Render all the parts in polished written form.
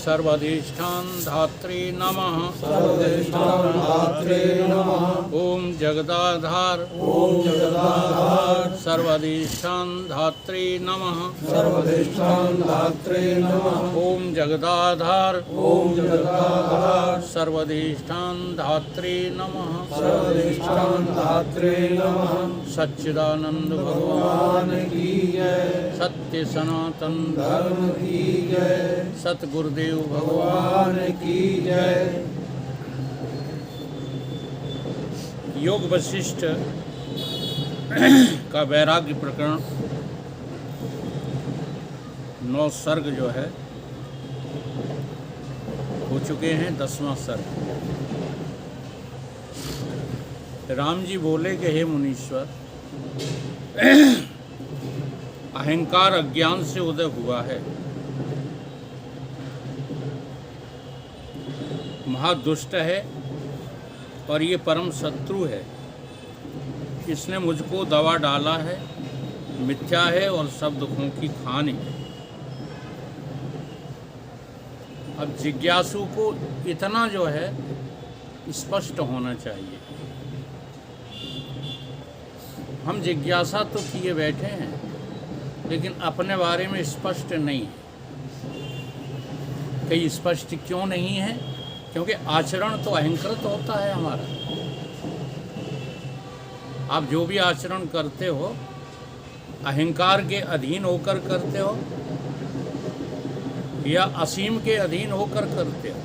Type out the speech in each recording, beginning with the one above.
सर्वाधिष्ठान धात्रे नमः। सर्वाधिष्ठान धात्रे नमः। ओम जगदाधार सर्वाधिष्ठान धात्रे नमः। सर्वाधिष्ठान धात्रे नमः। ओम जगदाधार सर्वाधिष्ठान धात्रे नमः। सर्वाधिष्ठान धात्रे नमः। सच्चिदानंद भगवान की जय। सत्य सनातन धर्म की जय। सतगुरुदेव भगवान की जय। योग वशिष्ठ का वैराग्य प्रकरण 9 सर्ग जो है हो चुके हैं। 10वां सर्ग। राम जी बोले कि हे मुनीश्वर, अहंकार अज्ञान से उदय हुआ है, महादुष्ट है और ये परम शत्रु है। इसने मुझको दबा डाला है, मिथ्या है और सब दुखों की खान है। अब जिज्ञासु को इतना जो है स्पष्ट होना चाहिए। हम जिज्ञासा तो किए बैठे हैं, लेकिन अपने बारे में स्पष्ट नहीं है। कई स्पष्ट क्यों नहीं है? क्योंकि आचरण तो अहंकृत होता है हमारा। आप जो भी आचरण करते हो अहंकार के अधीन होकर करते हो या असीम के अधीन होकर करते हो।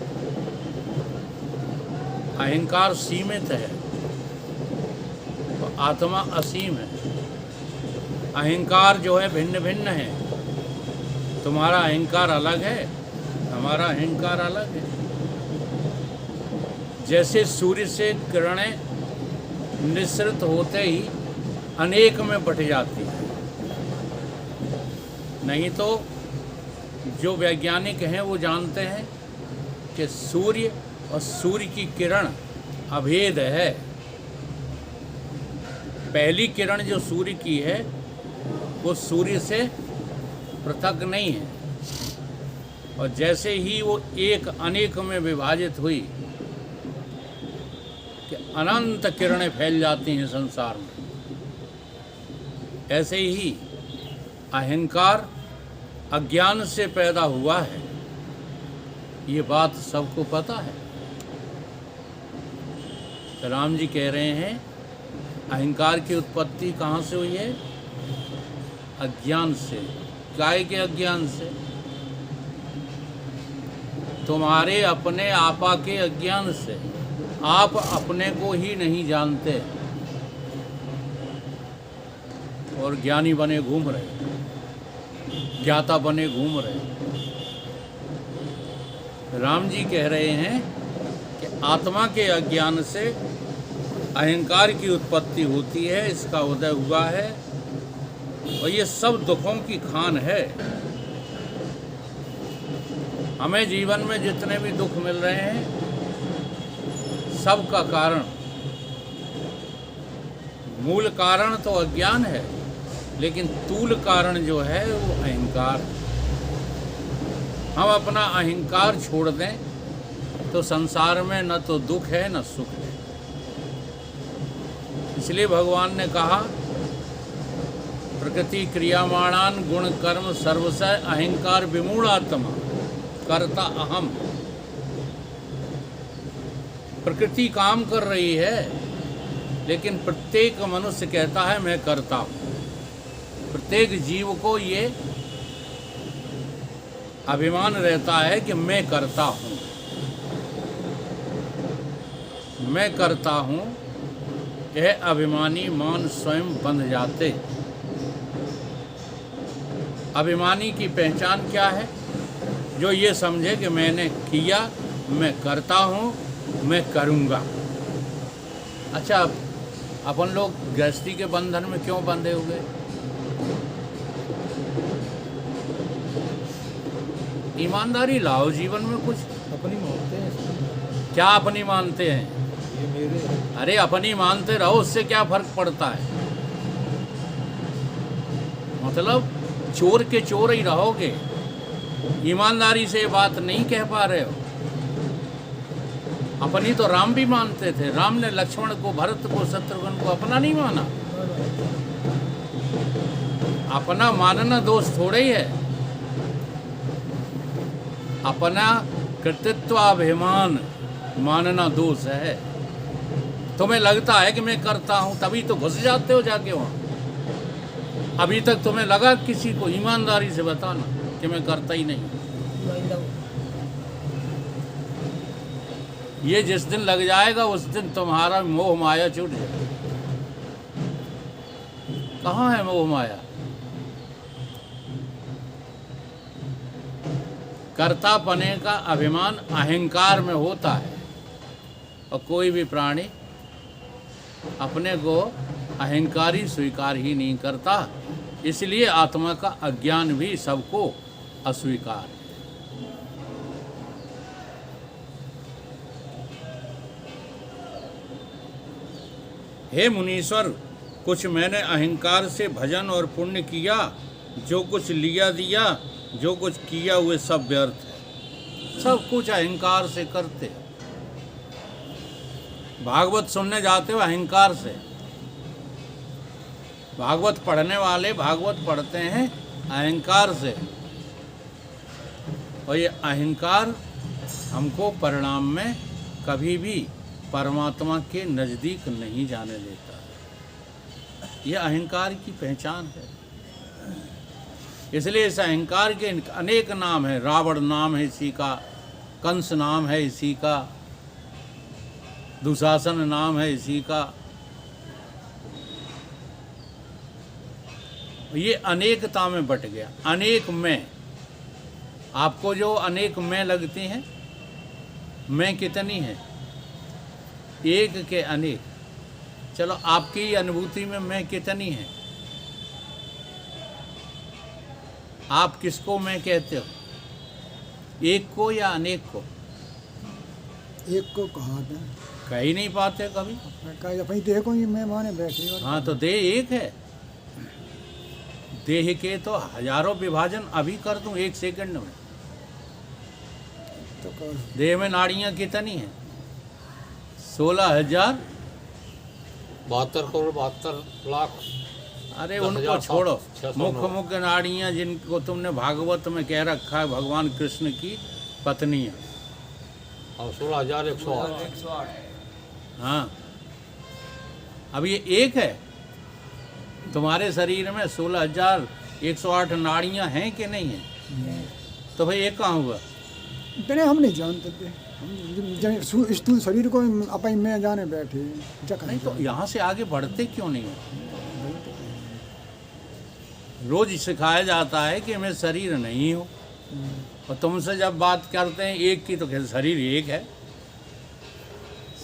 अहंकार सीमित है तो आत्मा असीम है। अहंकार जो है भिन्न भिन्न है। तुम्हारा अहंकार अलग है, हमारा अहंकार अलग है। जैसे सूर्य से किरणें निःसृत होते ही अनेक में बट जाती है, नहीं तो जो वैज्ञानिक हैं वो जानते हैं कि सूर्य और सूर्य की किरण अभेद है। पहली किरण जो सूर्य की है वो सूर्य से पृथक नहीं है। और जैसे ही वो एक अनेक में विभाजित हुई कि अनंत किरणें फैल जाती हैं संसार में, ऐसे ही अहंकार अज्ञान से पैदा हुआ है। ये बात सबको पता है। तो राम जी कह रहे हैं अहंकार की उत्पत्ति कहाँ से हुई है? अज्ञान से। काय के अज्ञान से? तुम्हारे अपने आपा के अज्ञान से। आप अपने को ही नहीं जानते और ज्ञानी बने घूम रहे, ज्ञाता बने घूम रहे। राम जी कह रहे हैं कि आत्मा के अज्ञान से अहंकार की उत्पत्ति होती है, इसका उदय हुआ है और ये सब दुखों की खान है। हमें जीवन में जितने भी दुख मिल रहे हैं सब का कारण, मूल कारण तो अज्ञान है, लेकिन तूल कारण जो है वो अहंकार। हम अपना अहंकार छोड़ दें तो संसार में न तो दुख है न सुख है। इसलिए भगवान ने कहा प्रकृति क्रियामाणान गुण कर्म सर्वशः अहंकार विमूढ़ात्मा कर्ता अहम। प्रकृति काम कर रही है, लेकिन प्रत्येक मनुष्य कहता है मैं करता हूँ। प्रत्येक जीव को ये अभिमान रहता है कि मैं करता हूँ, मैं करता हूँ। यह अभिमानी मान स्वयं बंध जाते। अभिमानी की पहचान क्या है? जो ये समझे कि मैंने किया, मैं करता हूँ, मैं करूँगा। अच्छा, अपन लोग गृहस्थी के बंधन में क्यों बंधे हुए? ईमानदारी लाओ जीवन में। कुछ अपनी मानते हैं। क्या अपनी मानते हैं? ये मेरे। अरे अपनी मानते रहो, उससे क्या फर्क पड़ता है? मतलब चोर के चोर ही रहोगे। ईमानदारी से ये बात नहीं कह पा रहे हो। अपनी तो राम भी मानते थे, राम ने लक्ष्मण को, भरत को, शत्रुघ्न को अपना नहीं माना। अपना मानना दोष थोड़े ही है, अपना कृतित्वाभिमान मानना दोष है। तुम्हें लगता है कि मैं करता हूं, तभी तो घुस जाते हो जाके वहां। अभी तक तुम्हें लगा किसी को ईमानदारी से बताना कि मैं करता ही नहीं। ये जिस दिन लग जाएगा उस दिन तुम्हारा मोह माया छूट जाएगा। कहाँ है मोह माया? कर्तापने का अभिमान अहंकार में होता है, और कोई भी प्राणी अपने को अहंकारी स्वीकार ही नहीं करता। इसलिए आत्मा का अज्ञान भी सबको अस्वीकार है। हे मुनीश्वर, कुछ मैंने अहंकार से भजन और पुण्य किया, जो कुछ लिया दिया, जो कुछ किया हुए सब व्यर्थ है। सब कुछ अहंकार से करते। भागवत सुनने जाते हो अहंकार से। भागवत पढ़ने वाले भागवत पढ़ते हैं अहंकार से, और ये अहंकार हमको परिणाम में कभी भी परमात्मा के नज़दीक नहीं जाने देता। ये अहंकार की पहचान है। इसलिए इस अहंकार के अनेक नाम हैं। रावण नाम है इसी का, कंस नाम है इसी का, दुशासन नाम है इसी का। ये अनेकता में बट गया। अनेक मैं, आपको जो अनेक मैं लगती हैं, मैं कितनी है? एक के अनेक। चलो आपकी अनुभूति में मैं कितनी है? आप किसको मैं कहते हो? एक को या अनेक को? एक को कहा था, कह ही नहीं पाते कभी। अपनी देह को ही मैं माने बैठी। हाँ, तो देह एक है। देह के तो हजारों विभाजन अभी कर दूं एक सेकंड में। तो कर देह में नाड़ियां कितनी हैं? 16,000 72,72,00,000। अरे 10,000 उनको छोड़ो। 609। मुख्य मुख्य नाड़ियां जिनको तुमने भागवत में कह रखा है भगवान कृष्ण की पत्नियां। और 16,108। हाँ, अब ये एक है। तुम्हारे शरीर में 16,108 नाड़ियां हैं कि नहीं है? तो भाई एक कहाँ हुआ? इतने हम नहीं जानते थे। हम स्थूल शरीर को अपनी मैं जाने बैठे। नहीं तो यहाँ से आगे बढ़ते क्यों नहीं हो? रोज सिखाया जाता है कि मैं शरीर नहीं हूँ, और तुमसे जब बात करते हैं एक की, तो कहते शरीर एक है।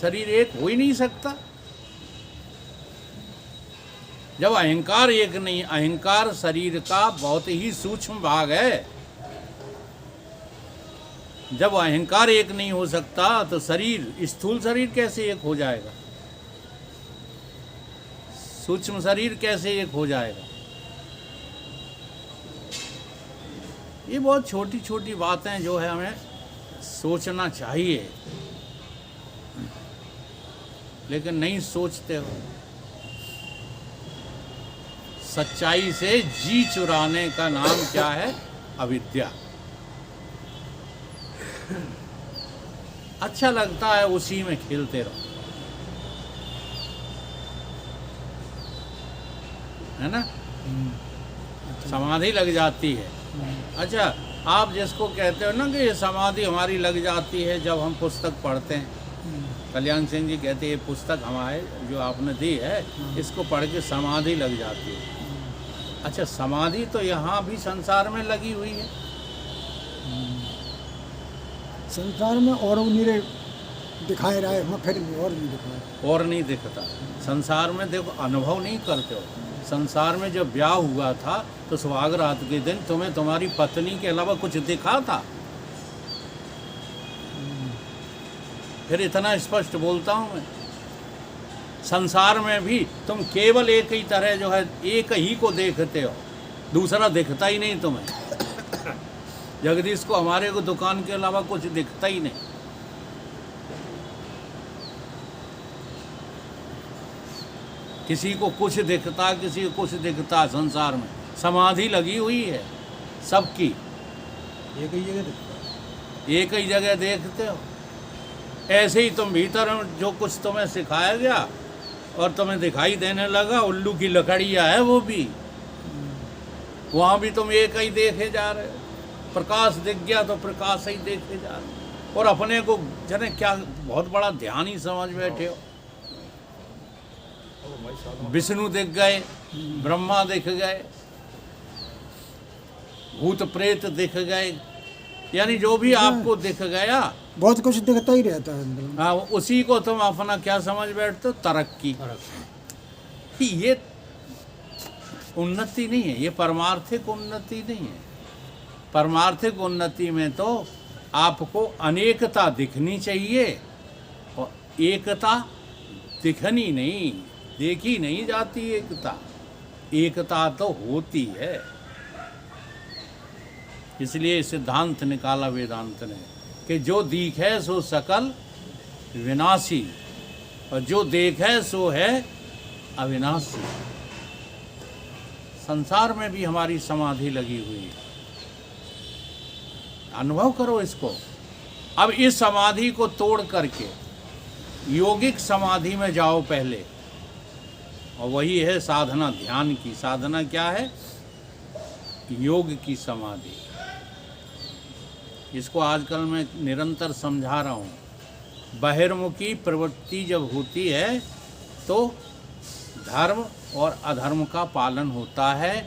शरीर एक हो ही नहीं सकता जब अहंकार एक नहीं। अहंकार शरीर का बहुत ही सूक्ष्म भाग है। जब अहंकार एक नहीं हो सकता तो शरीर, स्थूल शरीर कैसे एक हो जाएगा? सूक्ष्म शरीर कैसे एक हो जाएगा? ये बहुत छोटी छोटी बातें जो है हमें सोचना चाहिए, लेकिन नहीं सोचते हो। सच्चाई से जी चुराने का नाम क्या है? अविद्या। अच्छा लगता है उसी में खेलते रहो, है ना? समाधि लग जाती है। अच्छा, आप जिसको कहते हो ना कि ये समाधि हमारी लग जाती है जब हम पुस्तक पढ़ते हैं। कल्याण सिंह जी कहते हैं ये पुस्तक हमारे जो आपने दी है, इसको पढ़ के समाधि लग जाती है। अच्छा, समाधि तो यहाँ भी संसार में लगी हुई है। संसार में और नीरे दिखाए रहा है, फिर और नहीं दिखाए। और नहीं दिखता संसार में। देखो, अनुभव नहीं करते हो। संसार में जब ब्याह हुआ था तो सुहाग रात के दिन तुम्हें तुम्हारी पत्नी के अलावा कुछ दिखा था? फिर इतना स्पष्ट बोलता हूँ मैं। संसार में भी तुम केवल एक ही तरह जो है एक ही को देखते हो, दूसरा दिखता ही नहीं तुम्हें, जगदीश को हमारे को दुकान के अलावा कुछ दिखता ही नहीं। किसी को कुछ दिखता, किसी को कुछ दिखता। संसार में समाधि लगी हुई है सबकी, एक ही जगह दिखता है। एक ही जगह देखते हो। ऐसे ही तुम भीतर में जो कुछ तुम्हें सिखाया गया और तुम्हें दिखाई देने लगा, उल्लू की लकड़ियाँ है वो भी, वहाँ भी तुम एक ही देखे जा रहे हो। प्रकाश दिख गया तो प्रकाश ही देखे जा रहे हो। और अपने को जने क्या बहुत बड़ा ध्यान ही समझ बैठे हो। विष्णु दिख गए, ब्रह्मा दिख गए, भूत प्रेत दिख गए, यानी जो भी आपको दिख गया बहुत कुछ दिखता ही रहता है अंदर में। हाँ, उसी को तुम अपना क्या समझ बैठते हो? तरक्की। कि ये उन्नति नहीं है, ये परमार्थिक उन्नति नहीं है। परमार्थिक उन्नति में तो आपको अनेकता दिखनी चाहिए और एकता दिखनी नहीं, देखी नहीं जाती एकता। एकता तो होती है। इसलिए सिद्धांत निकाला वेदांत ने कि जो दिखे सो सकल विनाशी और जो देखे सो है अविनाशी। संसार में भी हमारी समाधि लगी हुई है, अनुभव करो इसको। अब इस समाधि को तोड़ करके योगिक समाधि में जाओ पहले, और वही है साधना। ध्यान की साधना क्या है? योग की समाधि। इसको आजकल मैं निरंतर समझा रहा हूँ। बहिर्मुखी प्रवृत्ति जब होती है तो धर्म और अधर्म का पालन होता है,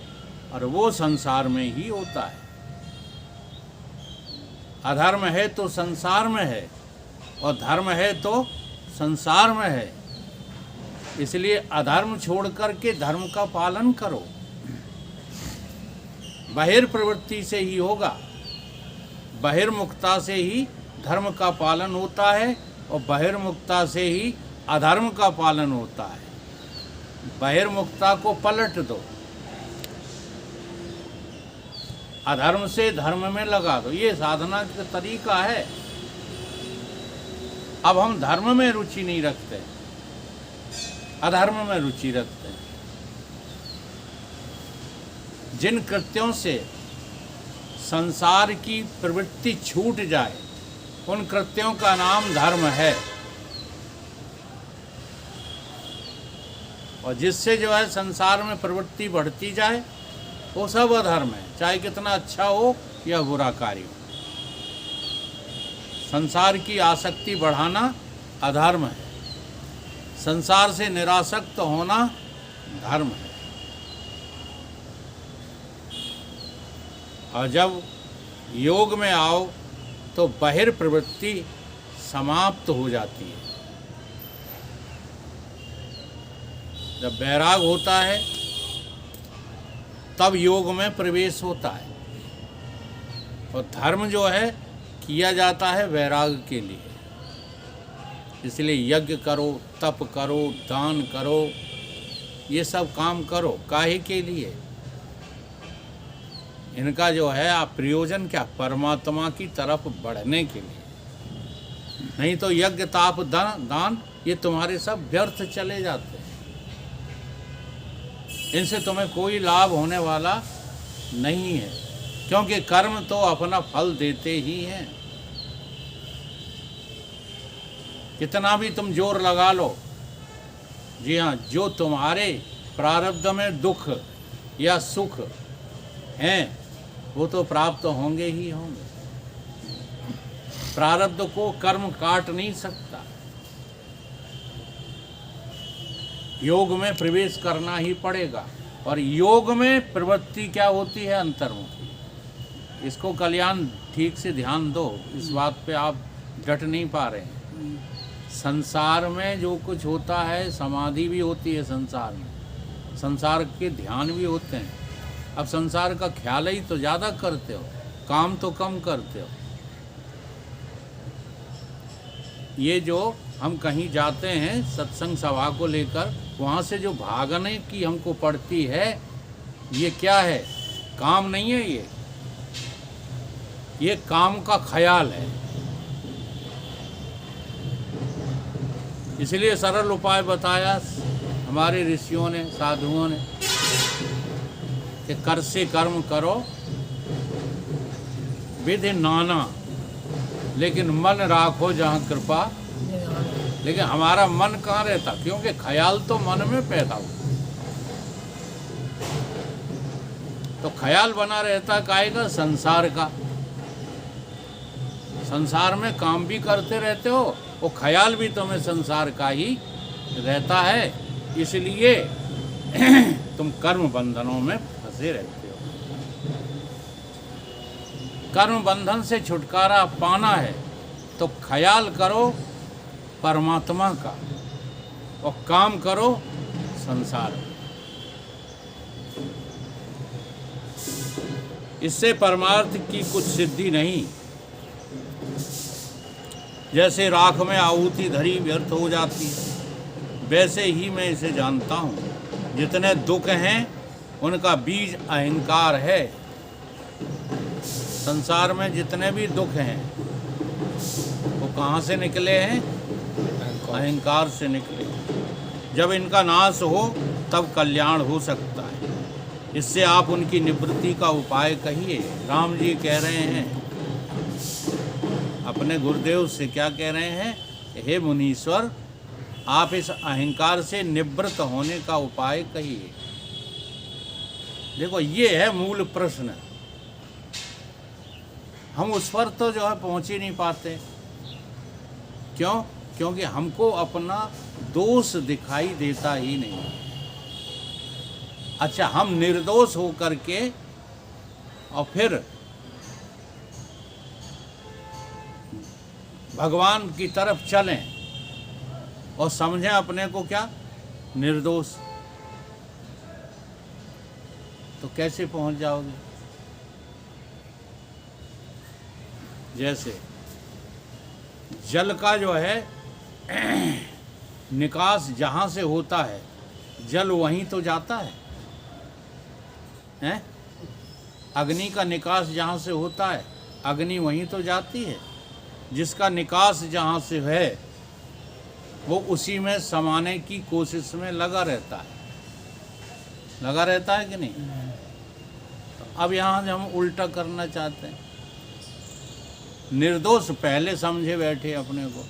और वो संसार में ही होता है। अधर्म है तो संसार में है, और धर्म है तो संसार में है। इसलिए अधर्म छोड़ करके धर्म का पालन करो। बहिर्प्रवृत्ति से ही होगा, बहिर्मुखता से ही धर्म का पालन होता है, और बहिर्मुखता से ही अधर्म का पालन होता है। बहिर्मुखता को पलट दो, अधर्म से धर्म में लगा दो। ये साधना का तरीका है। अब हम धर्म में रुचि नहीं रखते, अधर्म में रुचि रखते हैं। जिन कृत्यों से संसार की प्रवृत्ति छूट जाए, उन कृत्यों का नाम धर्म है। और जिससे जो है संसार में प्रवृत्ति बढ़ती जाए, वो सब अधर्म है, चाहे कितना अच्छा हो या बुरा कार्य हो। संसार की आसक्ति बढ़ाना अधर्म है, संसार से निरासक्त होना धर्म है। और जब योग में आओ तो बहिर्प्रवृत्ति समाप्त हो जाती है। जब वैराग होता है तब योग में प्रवेश होता है। और धर्म जो है किया जाता है वैराग के लिए। इसलिए यज्ञ करो, तप करो, दान करो, ये सब काम करो। काहे के लिए? इनका जो है आप प्रयोजन क्या? परमात्मा की तरफ बढ़ने के लिए। नहीं तो यज्ञ, ताप, दान ये तुम्हारे सब व्यर्थ चले जाते हैं। इनसे तुम्हें कोई लाभ होने वाला नहीं है, क्योंकि कर्म तो अपना फल देते ही हैं। कितना भी तुम जोर लगा लो, जी हाँ, जो तुम्हारे प्रारब्ध में दुख या सुख हैं वो तो प्राप्त होंगे ही होंगे। प्रारब्ध को कर्म काट नहीं सकता। योग में प्रवेश करना ही पड़ेगा। और योग में प्रवृत्ति क्या होती है? अंतर्मुखी। इसको कल्याण ठीक से ध्यान दो, इस बात पे आप डट नहीं पा रहे हैं। संसार में जो कुछ होता है, समाधि भी होती है संसार में, संसार के ध्यान भी होते हैं। अब संसार का ख्याल ही तो ज़्यादा करते हो, काम तो कम करते हो। ये जो हम कहीं जाते हैं सत्संग सभा को लेकर, वहाँ से जो भागने की हमको पड़ती है, ये क्या है? काम नहीं है ये। ये काम का ख्याल है। इसलिए सरल उपाय बताया हमारे ऋषियों ने, साधुओं ने, कि कर से कर्म करो विधि नाना, लेकिन मन राखो जहाँ कृपा। लेकिन हमारा मन कहाँ रहता, क्योंकि ख्याल तो मन में पैदा हुआ, तो ख्याल बना रहता काहे का, संसार का। संसार में काम भी करते रहते हो, वो ख्याल भी तुम्हें संसार का ही रहता है, इसलिए तुम कर्म बंधनों में फंसे रहते हो। कर्म बंधन से छुटकारा पाना है तो ख्याल करो परमात्मा का और काम करो संसार में। इससे परमार्थ की कुछ सिद्धि नहीं। जैसे राख में आहुति धरी व्यर्थ हो जाती है, वैसे ही मैं इसे जानता हूँ। जितने दुख हैं उनका बीज अहंकार है। संसार में जितने भी दुख हैं वो कहाँ से निकले हैं? अहंकार से निकले। जब इनका नाश हो तब कल्याण हो सकता है। इससे आप उनकी निवृत्ति का उपाय कहिए। राम जी कह रहे हैं अपने गुरुदेव से, क्या कह रहे हैं? हे मुनीश्वर, आप इस अहंकार से निवृत्त होने का उपाय कहिए। देखो, ये है मूल प्रश्न। हम उस पर तो जो है पहुंच ही नहीं पाते। क्यों? क्योंकि हमको अपना दोष दिखाई देता ही नहीं। अच्छा, हम निर्दोष होकर के और फिर भगवान की तरफ चलें और समझें अपने को क्या निर्दोष, तो कैसे पहुंच जाओगे? जैसे जल का जो है निकास जहाँ से होता है, जल वहीं तो जाता है, हैं? अग्नि का निकास जहाँ से होता है, अग्नि वहीं तो जाती है। जिसका निकास जहाँ से है वो उसी में समाने की कोशिश में लगा रहता है। लगा रहता है कि नहीं? तो अब यहाँ हम उल्टा करना चाहते हैं। निर्दोष पहले समझे बैठे अपने को,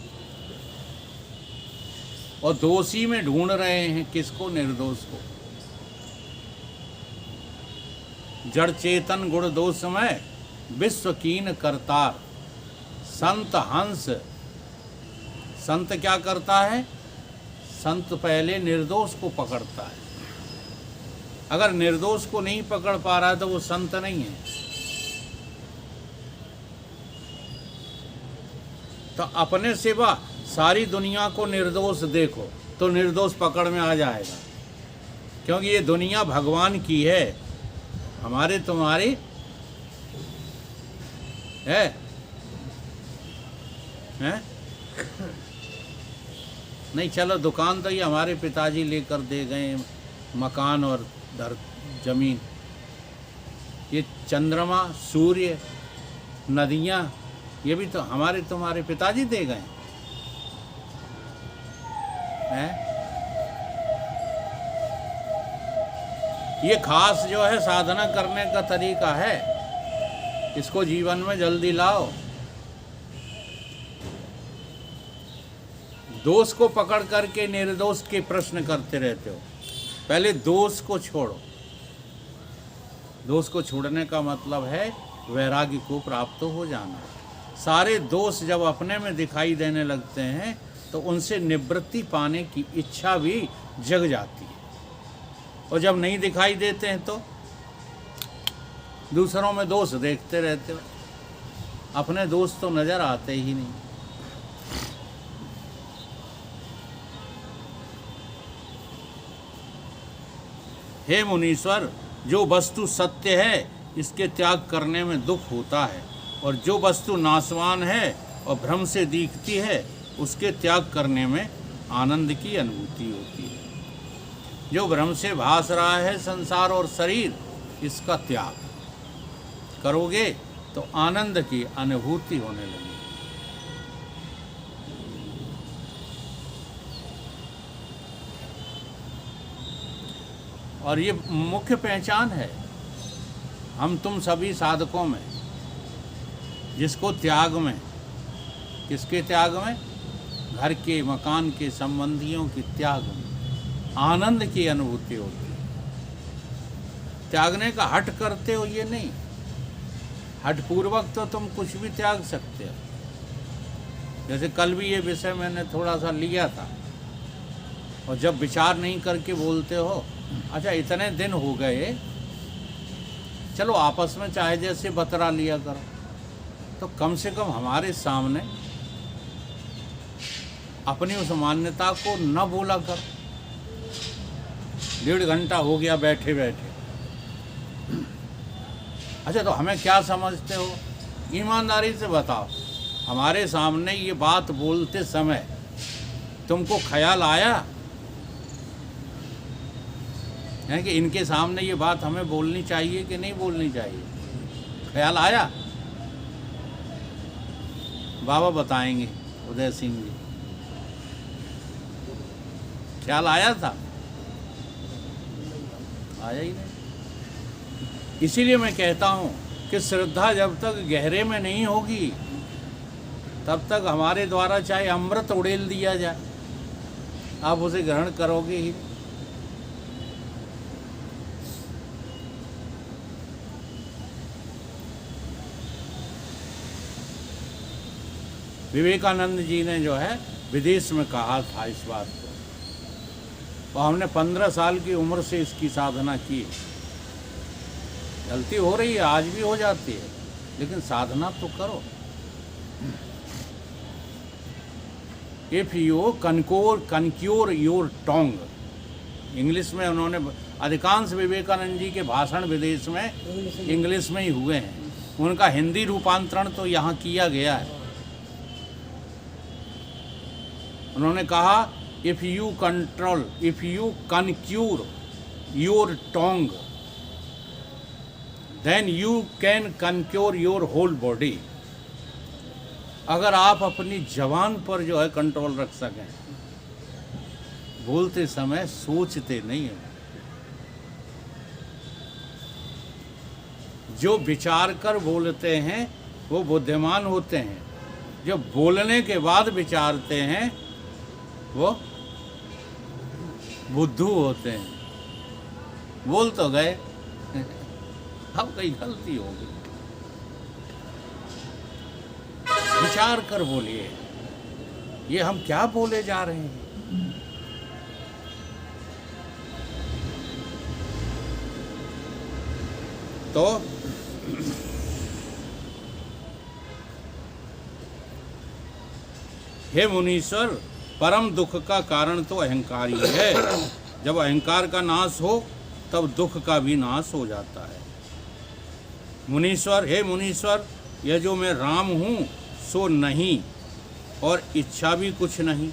और दोषी में ढूंढ रहे हैं किसको? निर्दोष को। जड़ चेतन गुण दोषमय विश्व कीन करतार। संत हंस, संत क्या करता है? संत पहले निर्दोष को पकड़ता है। अगर निर्दोष को नहीं पकड़ पा रहा है तो वो संत नहीं है। तो अपने सिवा सारी दुनिया को निर्दोष देखो तो निर्दोष पकड़ में आ जाएगा, क्योंकि ये दुनिया भगवान की है, हमारे तुम्हारी है, हैं? नहीं, चलो दुकान तो ये हमारे पिताजी लेकर दे गए, मकान और जमीन, ये चंद्रमा, सूर्य, नदियाँ, ये भी तो हमारे तुम्हारे पिताजी दे गए हैं। ये खास जो है साधना करने का तरीका है, इसको जीवन में जल्दी लाओ। दोष को पकड़ करके निर्दोष के प्रश्न करते रहते हो। पहले दोष को छोड़ो। दोष को छोड़ने का मतलब है वैराग्य को प्राप्त हो जाना। सारे दोष जब अपने में दिखाई देने लगते हैं तो उनसे निवृत्ति पाने की इच्छा भी जग जाती है, और जब नहीं दिखाई देते हैं तो दूसरों में दोष देखते रहते हो, अपने दोष तो नजर आते ही नहीं। हे मुनीश्वर, जो वस्तु सत्य है इसके त्याग करने में दुख होता है, और जो वस्तु नाशवान है और भ्रम से दिखती है उसके त्याग करने में आनंद की अनुभूति होती है। जो भ्रम से भास रहा है संसार और शरीर, इसका त्याग करोगे तो आनंद की अनुभूति होने लगी। और ये मुख्य पहचान है हम तुम सभी साधकों में, जिसको त्याग में, किसके त्याग में, घर के मकान के संबंधियों के त्याग में आनंद की अनुभूति होती है। त्यागने का हठ करते हो ये नहीं, हठपूर्वक तो तुम कुछ भी त्याग सकते हो। जैसे कल भी ये विषय मैंने थोड़ा सा लिया था, और जब विचार नहीं करके बोलते हो, अच्छा इतने दिन हो गए, चलो आपस में चाहे जैसे बतरा लिया करो, तो कम से कम हमारे सामने अपनी उस मान्यता को न बोला कर। 1.5 घंटा हो गया बैठे बैठे, अच्छा तो हमें क्या समझते हो? ईमानदारी से बताओ, हमारे सामने ये बात बोलते समय तुमको ख्याल आया है कि इनके सामने ये बात हमें बोलनी चाहिए कि नहीं बोलनी चाहिए? ख्याल आया? बाबा बताएंगे, उदय सिंह जी, ख्याल आया था? आया ही नहीं। इसीलिए मैं कहता हूँ कि श्रद्धा जब तक गहरे में नहीं होगी, तब तक हमारे द्वारा चाहे अमृत उड़ेल दिया जाए, आप उसे ग्रहण करोगे ही। विवेकानंद जी ने जो है विदेश में कहा था इस बात को, और हमने 15 साल की उम्र से इसकी साधना की। गलती हो रही है, आज भी हो जाती है, लेकिन साधना तो करो। If you conquer your Tong, English में उन्होंने, अधिकांश विवेकानंद जी के भाषण विदेश में इंग्लिश में ही हुए हैं, उनका हिंदी रूपांतरण तो यहाँ किया गया है। उन्होंने कहा if you conquer your tongue, then you can conquer your whole body. अगर आप अपनी जबान पर जो है कंट्रोल रख सकें, बोलते समय सोचते नहीं है, जो विचार कर बोलते हैं वो बुद्धिमान होते हैं, जो बोलने के बाद विचारते हैं वो बुद्धू होते हैं। बोल तो गए, अब कहीं गलती होगी, विचार कर बोलिए, ये हम क्या बोले जा रहे हैं। तो हे मुनीश्वर, परम दुख का कारण तो अहंकार ही है। जब अहंकार का नाश हो तब दुख का भी नाश हो जाता है। मुनीश्वर, हे मुनीश्वर, यह जो मैं राम हूँ सो नहीं, और इच्छा भी कुछ नहीं,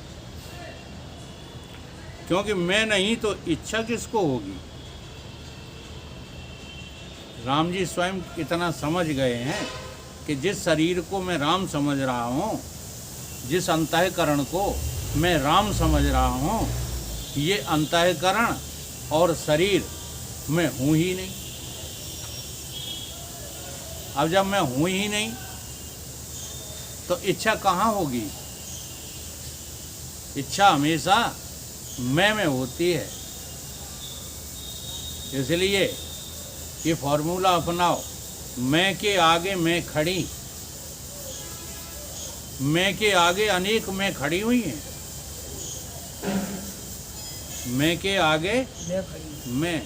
क्योंकि मैं नहीं तो इच्छा किसको होगी। राम जी स्वयं इतना समझ गए हैं कि जिस शरीर को मैं राम समझ रहा हूँ, जिस अंतःकरण को मैं राम समझ रहा हूँ, ये अंतःकरण और शरीर मैं हूँ ही नहीं। अब जब मैं हूँ ही नहीं तो इच्छा कहाँ होगी? इच्छा हमेशा मैं में होती है। इसलिए ये फॉर्मूला अपनाओ, मैं के आगे मैं खड़ी, मैं के आगे अनेक मैं खड़ी हुई हैं। मैं के आगे मैं,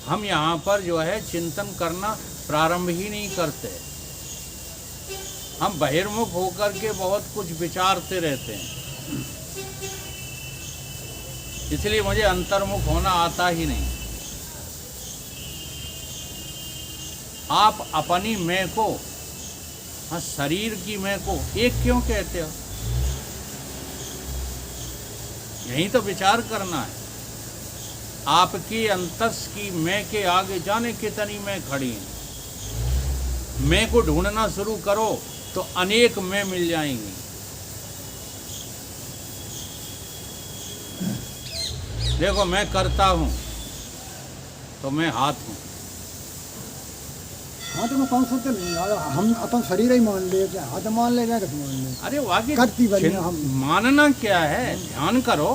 हम यहाँ पर जो है चिंतन करना प्रारंभ ही नहीं करते, हम बहिर्मुख होकर के बहुत कुछ विचारते रहते हैं। इसलिए मुझे अंतर्मुख होना आता ही नहीं। आप अपनी मैं को, हाँ शरीर की मैं को एक क्यों कहते हो? यही तो विचार करना है। आपकी अंतस की मैं के आगे जाने कितनी मैं खड़ी हैं। मैं को ढूंढना शुरू करो तो अनेक मैं मिल जाएंगी। देखो मैं करता हूँ तो मैं हाथ हूँ। हाथ में कौन सा तो नहीं, हम अपन शरीर ही मान ले, हाथ मान ले जाए, मान ले। अरे वाकई करती बनी हम। मानना क्या है, ध्यान करो।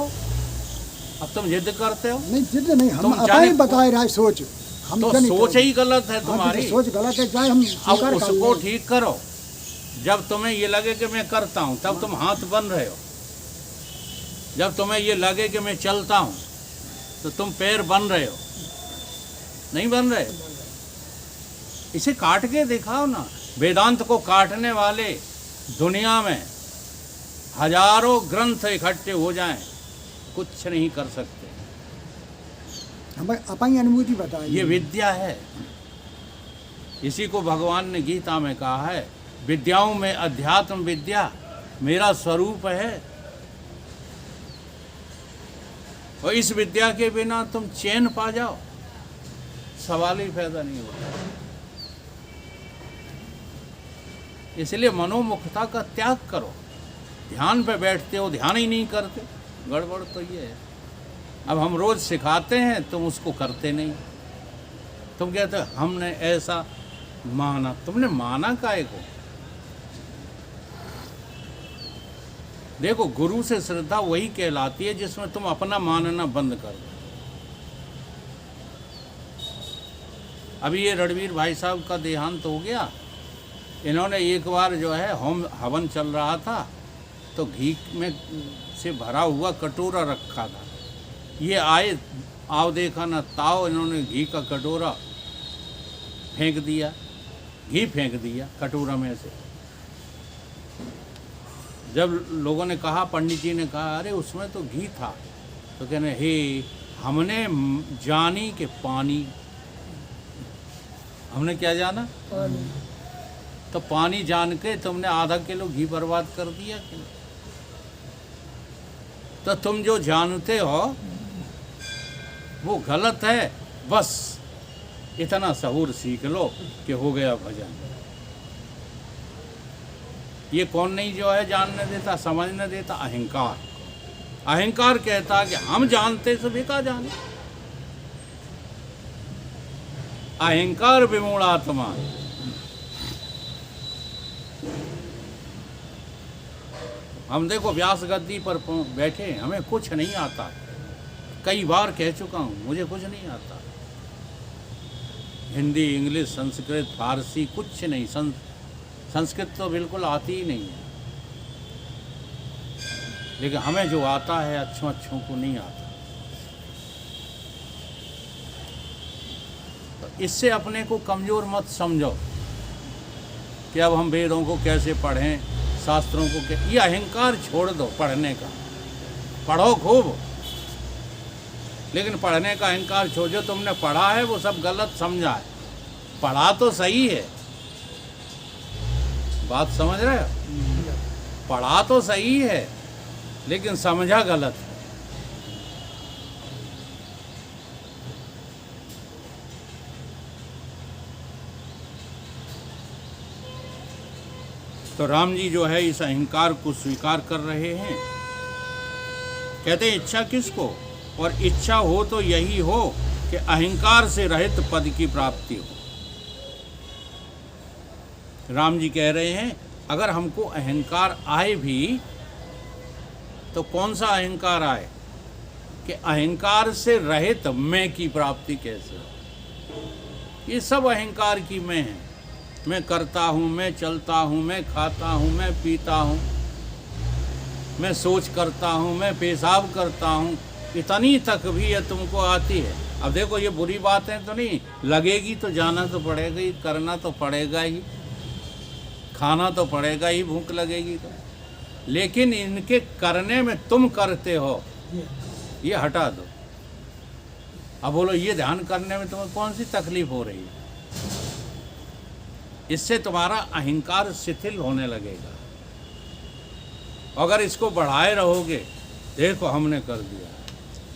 अब तुम जिद करते हो। नहीं जिद नहीं, हम तुम अपन जाने- ही बताए रहा है सोच। हम तो क्या नहीं सोच करें। ही गलत है हाँ, तुम्हारी। तो सोच गलत है, चाहे हम अब स्वीकार कर उसको लें। ठीक करो। जब तुम्हें ये लगे कि मैं करता हूँ तब तुम हाथ बन रहे हो। जब तुम्हें ये लगे कि मैं चलता हूँ तो तुम पैर बन रहे हो, नहीं बन रहे। इसे काट के दिखाओ ना। वेदांत को काटने वाले दुनिया में हजारों ग्रंथ इकट्ठे हो जाएं, कुछ नहीं कर सकते। हम अपन अनुभूति बताए। ये विद्या है। इसी को भगवान ने गीता में कहा है, विद्याओं में अध्यात्म विद्या मेरा स्वरूप है। और इस विद्या के बिना तुम चैन पा जाओ, सवाल ही पैदा नहीं होता। इसलिए मनोमुखता का त्याग करो। ध्यान पे बैठते हो, ध्यान ही नहीं करते, गड़बड़ तो ये है। अब हम रोज सिखाते हैं, तुम उसको करते नहीं। तुम कहते हो हमने ऐसा माना। तुमने माना काहे को? देखो, गुरु से श्रद्धा वही कहलाती है जिसमें तुम अपना मानना बंद कर दो। अभी ये रणवीर भाई साहब का देहांत हो गया। इन्होंने एक बार जो है होम हवन चल रहा था तो घी में से भरा हुआ कटोरा रखा था। ये आए, आओ देखा ना ताओ, इन्होंने घी का कटोरा फेंक दिया, घी फेंक दिया कटोरा में से। जब लोगों ने कहा, पंडित जी ने कहा, अरे उसमें तो घी था, तो कहने हे हमने जानी कि पानी, हमने क्या जाना? तो पानी जान के तुमने आधा किलो घी बर्बाद कर दिया कि नहीं? तो तुम जो जानते हो वो गलत है। बस इतना सहूर सीख लो कि हो गया भजन। ये कौन नहीं जो है जानने देता, समझने देता? अहंकार। अहंकार कहता कि हम जानते सभी का जाने। अहंकार विमूढ़ात्मा। हम देखो व्यास गद्दी पर बैठे, हमें कुछ नहीं आता। कई बार कह चुका हूँ, मुझे कुछ नहीं आता। हिंदी, इंग्लिश, संस्कृत, फारसी कुछ नहीं। संस्कृत तो बिल्कुल आती ही नहीं है। लेकिन हमें जो आता है अच्छों को नहीं आता। तो इससे अपने को कमज़ोर मत समझो कि अब हम वेदों को कैसे पढ़ें, शास्त्रों को क्या। ये अहंकार छोड़ दो पढ़ने का। पढ़ो खूब, लेकिन पढ़ने का अहंकार छोड़। जो तुमने पढ़ा है वो सब गलत समझा है। पढ़ा तो सही है, बात समझ रहे हो? पढ़ा तो सही है लेकिन समझा गलत है। तो राम जी जो है इस अहंकार को स्वीकार कर रहे हैं। कहते हैं इच्छा किसको? और इच्छा हो तो यही हो कि अहंकार से रहित पद की प्राप्ति हो। राम जी कह रहे हैं अगर हमको अहंकार आए भी तो कौन सा अहंकार आए? कि अहंकार से रहित मैं की प्राप्ति कैसे हो? ये सब अहंकार की मैं है। मैं करता हूँ, मैं चलता हूँ, मैं खाता हूँ, मैं पीता हूँ, मैं सोच करता हूँ, मैं पेशाब करता हूँ। इतनी तक भी ये तुमको आती है। अब देखो ये बुरी बातें तो नहीं, लगेगी तो जाना तो पड़ेगा ही, करना तो पड़ेगा ही, खाना तो पड़ेगा ही, भूख लगेगी तो। लेकिन इनके करने में तुम करते हो, ये हटा दो। अब बोलो ये ध्यान करने में तुम्हें कौन सी तकलीफ हो रही है? इससे तुम्हारा अहंकार शिथिल होने लगेगा। अगर इसको बढ़ाए रहोगे, देखो हमने कर दिया,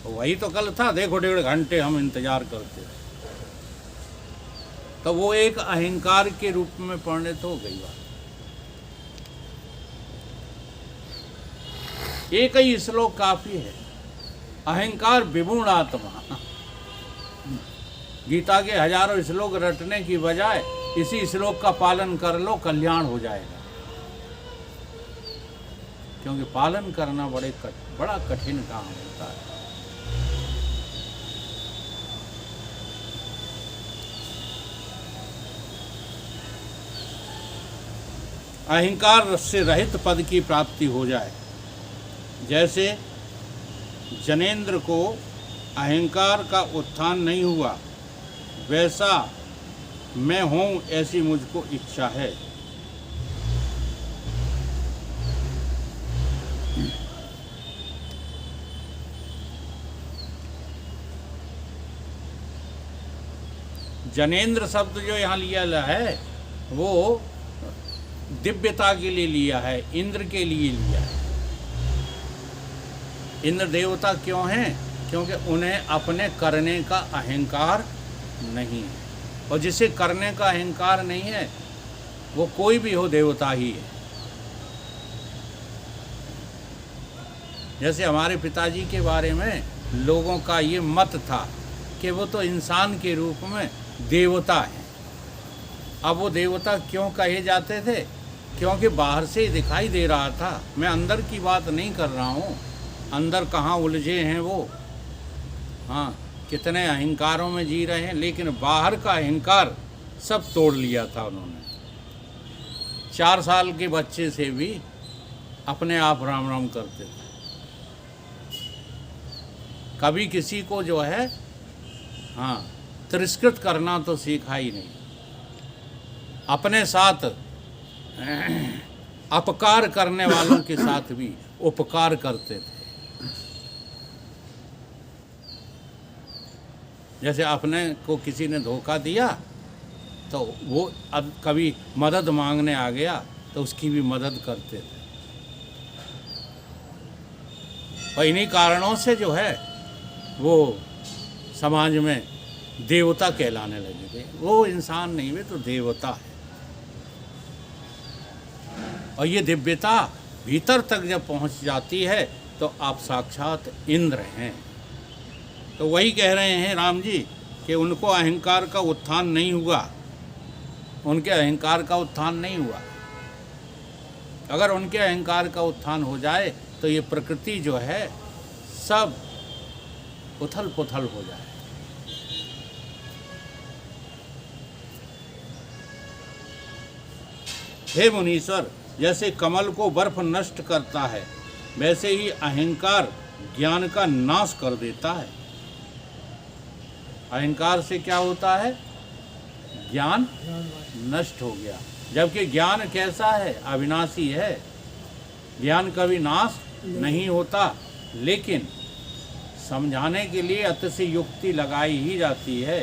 तो वही तो कल था, देखो 1.5 घंटे हम इंतजार करते। तो वो एक अहंकार के रूप में परिणत हो गई बात। एक ही श्लोक काफी है, अहंकार विमूढ़ आत्मा। गीता के हजारों श्लोक रटने की बजाय इसी श्लोक का पालन कर लो, कल्याण हो जाएगा। क्योंकि पालन करना बड़ा कठिन काम होता है। अहंकार से रहित पद की प्राप्ति हो जाए। जैसे जनेंद्र को अहंकार का उत्थान नहीं हुआ, वैसा मैं हूँ ऐसी मुझको इच्छा है। जनेंद्र शब्द जो यहाँ लिया है वो दिव्यता के लिए लिया है, इंद्र के लिए लिया है। इंद्र देवता क्यों हैं? क्योंकि उन्हें अपने करने का अहंकार नहीं है, और जिसे करने का अहंकार नहीं है वो कोई भी हो देवता ही है। जैसे हमारे पिताजी के बारे में लोगों का ये मत था कि वो तो इंसान के रूप में देवता है। अब वो देवता क्यों कहे जाते थे? क्योंकि बाहर से ही दिखाई दे रहा था। मैं अंदर की बात नहीं कर रहा हूँ, अंदर कहाँ उलझे हैं वो, हाँ कितने अहंकारों में जी रहे हैं, लेकिन बाहर का अहंकार सब तोड़ लिया था उन्होंने। 4 साल के बच्चे से भी अपने आप राम राम करते थे। कभी किसी को जो है हाँ तिरस्कृत करना तो सीखा ही नहीं। अपने साथ अपकार करने वालों के साथ भी उपकार करते थे। जैसे अपने को किसी ने धोखा दिया तो वो अब कभी मदद मांगने आ गया तो उसकी भी मदद करते थे। और इन्हीं कारणों से जो है वो समाज में देवता कहलाने लगे थे। वो इंसान नहीं, वे तो देवता है। और ये दिव्यता भीतर तक जब पहुंच जाती है तो आप साक्षात इंद्र हैं। तो वही कह रहे हैं राम जी कि उनको अहंकार का उत्थान नहीं हुआ, उनके अहंकार का उत्थान नहीं हुआ। अगर उनके अहंकार का उत्थान हो जाए तो ये प्रकृति जो है सब उथल पुथल हो जाए। हे मुनीश्वर, जैसे कमल को बर्फ नष्ट करता है वैसे ही अहंकार ज्ञान का नाश कर देता है। अहंकार से क्या होता है? ज्ञान नष्ट हो गया। जबकि ज्ञान कैसा है? अविनाशी है। ज्ञान कभी नाश नहीं होता, लेकिन समझाने के लिए अतिशय युक्ति लगाई ही जाती है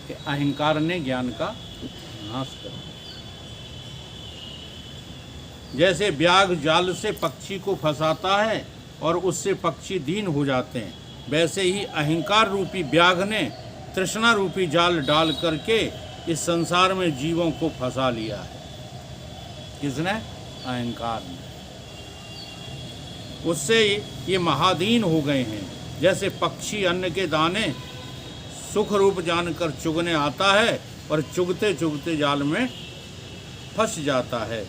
कि अहंकार ने ज्ञान का नाश कर दिया। जैसे व्याघ्र जाल से पक्षी को फंसाता है और उससे पक्षी दीन हो जाते हैं, वैसे ही अहंकार रूपी व्याघ्र ने तृष्णा रूपी जाल डाल करके इस संसार में जीवों को फंसा लिया है। किसने? अहंकार ने। उससे ये महादीन हो गए हैं। जैसे पक्षी अन्न के दाने सुख रूप जानकर चुगने आता है और चुगते चुगते जाल में फंस जाता है,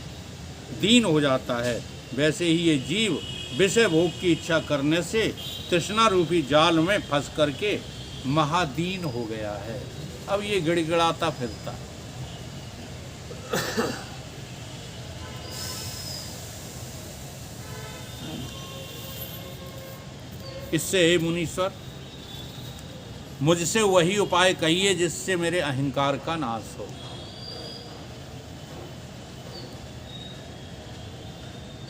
दीन हो जाता है, वैसे ही ये जीव विषय भोग की इच्छा करने से तृष्णा रूपी जाल में फंस करके महादीन हो गया है। अब ये गिड़गिड़ाता फिरता। इससे हे मुनीश्वर, मुझसे वही उपाय कहिए जिससे मेरे अहंकार का नाश हो।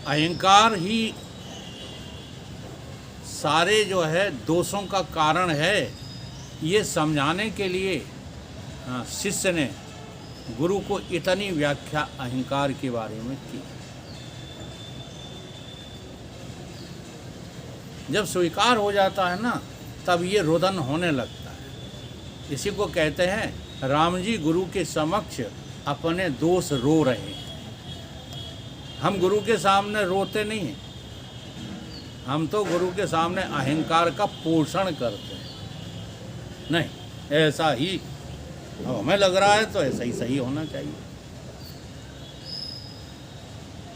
अहंकार ही सारे जो है दोषों का कारण है। ये समझाने के लिए शिष्य ने गुरु को इतनी व्याख्या अहंकार के बारे में की। जब स्वीकार हो जाता है ना, तब ये रुदन होने लगता है। इसी को कहते हैं राम जी गुरु के समक्ष अपने दोष रो रहे हैं। हम गुरु के सामने रोते नहीं हैं, हम तो गुरु के सामने अहंकार का पोषण करते हैं। नहीं, ऐसा ही अब हमें लग रहा है तो ऐसा ही सही होना चाहिए।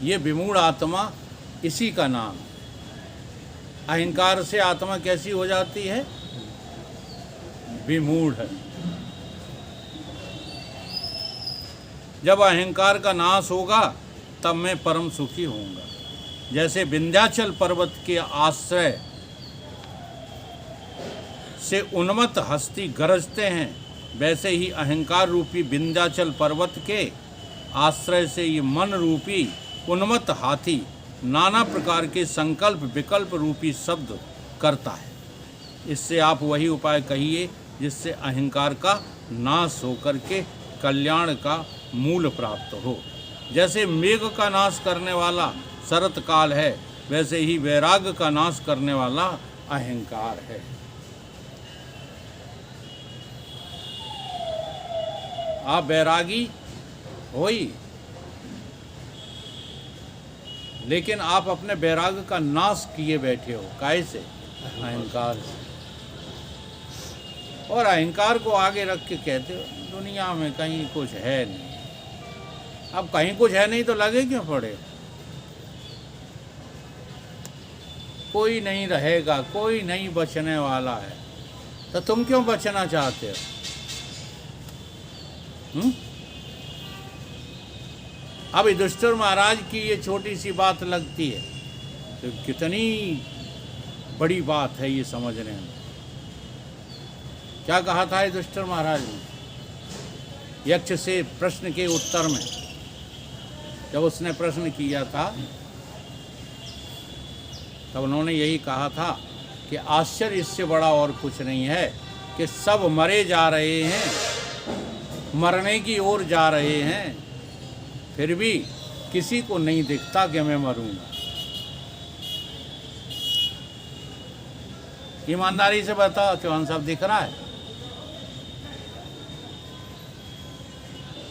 ये विमूढ़ आत्मा, इसी का नाम है। अहंकार से आत्मा कैसी हो जाती है? विमूढ़। जब अहंकार का नाश होगा तब मैं परम सुखी होऊंगा। जैसे विंध्याचल पर्वत के आश्रय से उन्मत्त हस्ती गरजते हैं, वैसे ही अहंकार रूपी विंध्याचल पर्वत के आश्रय से ये मन रूपी उन्मत्त हाथी नाना प्रकार के संकल्प विकल्प रूपी शब्द करता है। इससे आप वही उपाय कहिए जिससे अहंकार का नाश होकर के कल्याण का मूल प्राप्त हो। जैसे मेघ का नाश करने वाला शरत काल है, वैसे ही वैराग्य का नाश करने वाला अहंकार है। आप वैरागी होई, लेकिन आप अपने वैराग्य का नाश किए बैठे हो। काहे से? अहंकार से। और अहंकार को आगे रख के कहते हो दुनिया में कहीं कुछ है नहीं। अब कहीं कुछ है नहीं तो लगे क्यों पड़े? कोई नहीं रहेगा, कोई नहीं बचने वाला है, तो तुम क्यों बचना चाहते हो? अब युधिष्ठिर महाराज की ये छोटी सी बात लगती है तो कितनी बड़ी बात है ये समझने में। क्या कहा था युधिष्ठिर महाराज ने यक्ष से प्रश्न के उत्तर में? जब उसने प्रश्न किया था तब उन्होंने यही कहा था कि आश्चर्य इससे बड़ा और कुछ नहीं है कि सब मरे जा रहे हैं, मरने की ओर जा रहे हैं, फिर भी किसी को नहीं दिखता कि मैं मरूंगा। ईमानदारी से बताओ, चौहान साहब दिख रहा है?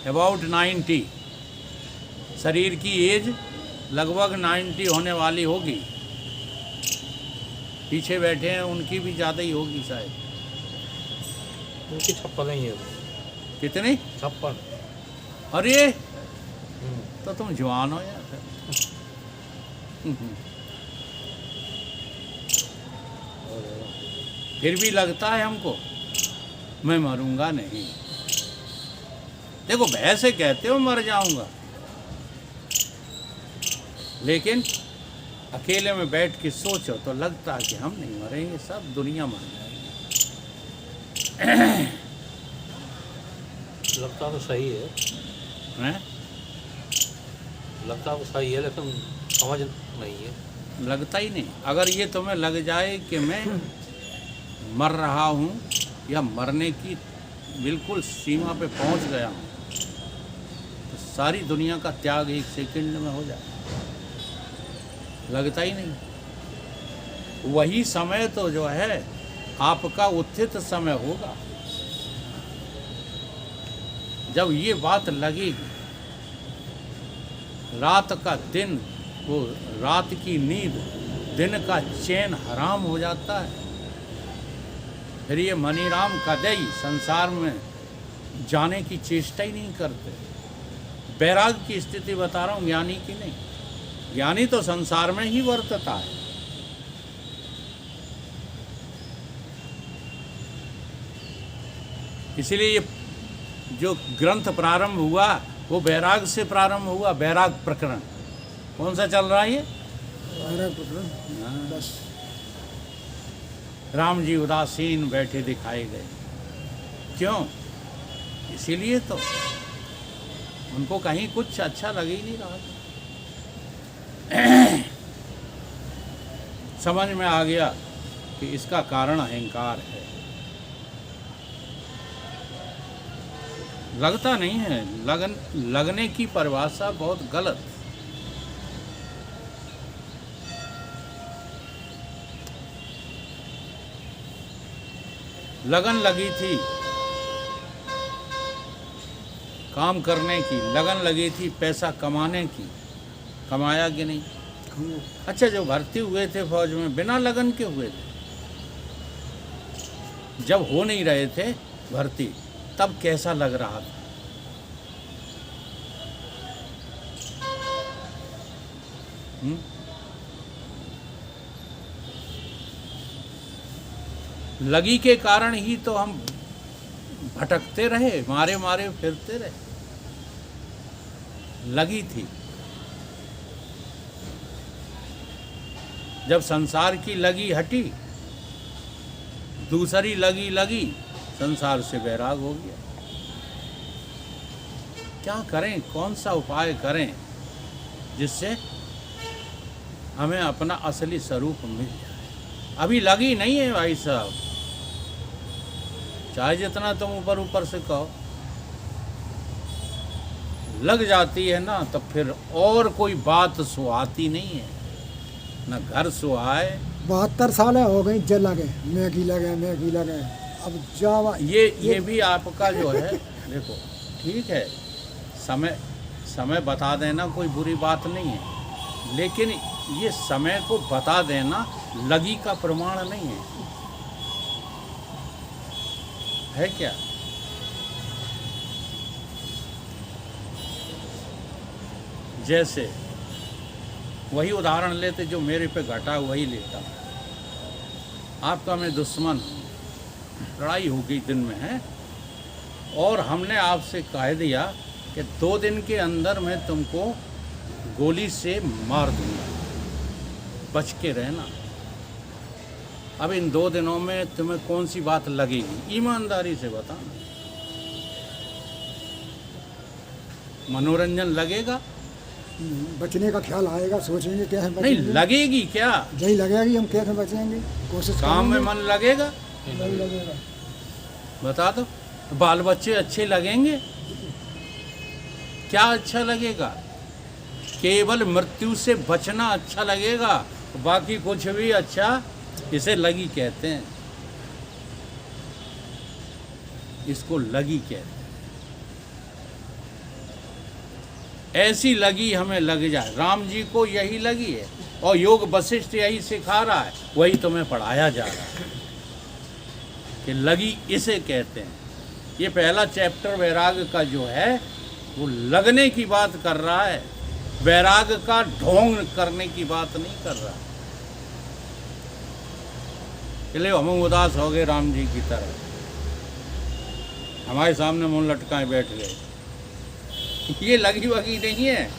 अबाउट 90 शरीर की एज लगभग 90 होने वाली होगी। पीछे बैठे हैं उनकी भी ज़्यादा ही होगी शायद। उनकी 56 ही है। कितनी? 56। अरे तो तुम जवान हो यार। फिर भी लगता है हमको मैं मरूंगा नहीं। देखो वैसे कहते हो मर जाऊंगा, लेकिन अकेले में बैठ के सोचो तो लगता है कि हम नहीं मरेंगे, सब दुनिया मर जाएगी। लगता तो सही है, हैं? लगता तो सही है, लेकिन समझ नहीं है। लगता ही नहीं। अगर ये तुम्हें लग जाए कि मैं मर रहा हूँ या मरने की बिल्कुल सीमा पे पहुँच गया हूँ, तो सारी दुनिया का त्याग एक सेकंड में हो जाए। लगता ही नहीं। वही समय तो जो है आपका उत्थित समय होगा, जब ये बात लगेगी। रात का दिन, वो रात की नींद, दिन का चैन हराम हो जाता है। फिर ये मनीराम कदई संसार में जाने की चेष्टा ही नहीं करते। बैराग की स्थिति बता रहा हूँ, ज्ञानी की नहीं। ज्ञानी तो संसार में ही वर्तता है। इसलिए ये जो ग्रंथ प्रारंभ हुआ वो बैराग से प्रारंभ हुआ। बैराग प्रकरण कौन सा चल रहा है ये? बस राम जी उदासीन बैठे दिखाए गए। क्यों? इसीलिए तो उनको कहीं कुछ अच्छा लग ही नहीं रहा था। समझ में आ गया कि इसका कारण अहंकार है। लगता नहीं है। लगने की परिभाषा बहुत गलत। लगन लगी थी काम करने की लगन लगी थी, पैसा कमाने की, कमाया कि नहीं? हम अच्छा, जो भर्ती हुए थे फौज में बिना लगन के हुए थे? जब हो नहीं रहे थे भर्ती तब कैसा लग रहा था? हुँ? लगी के कारण ही तो हम भटकते रहे, मारे मारे फिरते रहे। लगी थी। जब संसार की लगी हटी, दूसरी लगी लगी, संसार से वैराग हो गया। क्या करें, कौन सा उपाय करें जिससे हमें अपना असली स्वरूप मिल जाए? अभी लगी नहीं है भाई साहब, चाहे जितना तुम ऊपर ऊपर से कहो, लग जाती है ना तो फिर और कोई बात सुहाती नहीं है, ना घर सुहाए। 72 साल हो गई जल लगे, मैगी लगे। अब जावा ये भी आपका जो है देखो, ठीक है, समय बता देना कोई बुरी बात नहीं है, लेकिन ये समय को बता देना लगी का प्रमाण नहीं है क्या? जैसे वही उदाहरण लेते जो मेरे पे घटा, वही लेता। आपका मैं दुश्मन हूँ, लड़ाई हो गई दिन में है, और हमने आपसे कह दिया कि 2 दिन के अंदर मैं तुमको गोली से मार दूंगा, बच के रहना। अब इन 2 दिनों में तुम्हें कौन सी बात लगेगी? ईमानदारी से बताना। मनोरंजन लगेगा? बचने का ख्याल आएगा, सोचेंगे कैसे नहीं, बचेंगे। लगेगी क्या? यही लगेगा कि हम कैसे बचेंगे, कोशिश काम में करेंगे। मन लगेगा? नहीं लगेगा। बता दो। बाल बच्चे अच्छे लगेंगे? क्या अच्छा लगेगा? केवल मृत्यु से बचना अच्छा लगेगा, बाकी कुछ भी अच्छा, इसे लगी कहते हैं, इसको लगी कहते हैं। ऐसी लगी हमें लग जाए। राम जी को यही लगी है, और योग वशिष्ठ यही सिखा रहा है, वही तुम्हें पढ़ाया जा रहा है कि लगी इसे कहते हैं। ये पहला चैप्टर वैराग का जो है वो लगने की बात कर रहा है, वैराग का ढोंग करने की बात नहीं कर रहा। चले हम उदास हो गए राम जी की तरह, हमारे सामने मुंह लटकाए बैठ गए। ये लगी वगी नहीं है।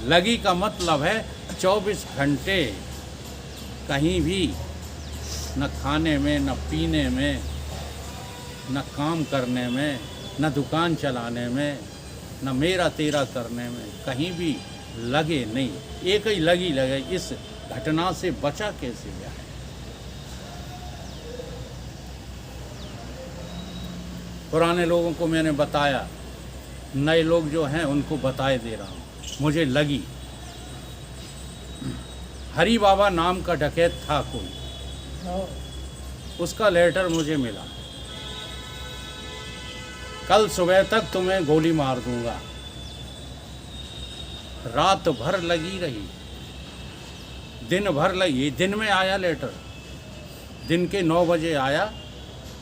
लगी का मतलब है 24 घंटे कहीं भी, न खाने में, न पीने में, न काम करने में, न दुकान चलाने में, न मेरा तेरा करने में, कहीं भी लगे नहीं। एक ही लगी लगे। इस घटना से बचा कैसे जाए? पुराने लोगों को मैंने बताया, नए लोग जो हैं उनको बताए दे रहा हूँ। मुझे लगी, हरी बाबा नाम का डकैत था कोई, उसका लेटर मुझे मिला, कल सुबह तक तुम्हें गोली मार दूंगा। रात भर लगी रही, दिन भर लगी। दिन में आया लेटर, दिन के 9 बजे आया,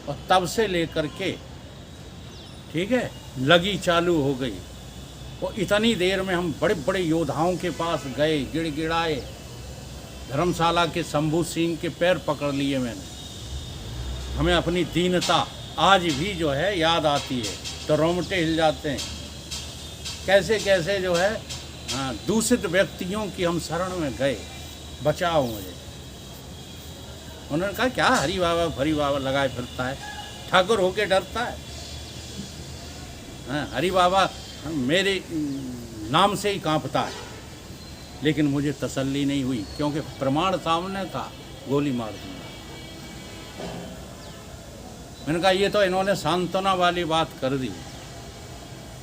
और तब से लेकर के, ठीक है, लगी चालू हो गई। और इतनी देर में हम बड़े बड़े योद्धाओं के पास गए, गिड़गिड़ाए। धर्मशाला के शंभू सिंह के पैर पकड़ लिए मैंने। हमें अपनी दीनता आज भी जो है याद आती है तो रोंगटे हिल जाते हैं। कैसे कैसे जो है दूषित व्यक्तियों की हम शरण में गए, बचाओ मुझे। उन्होंने कहा क्या हरी बाबा भरी बाबा लगाए फिरता है, ठाकुर होके डरता है? हरी बाबा मेरे नाम से ही कांपता है। लेकिन मुझे तसल्ली नहीं हुई, क्योंकि प्रमाण सामने था, गोली मार दूंगा। मैंने कहा ये तो इन्होंने सांत्वना वाली बात कर दी।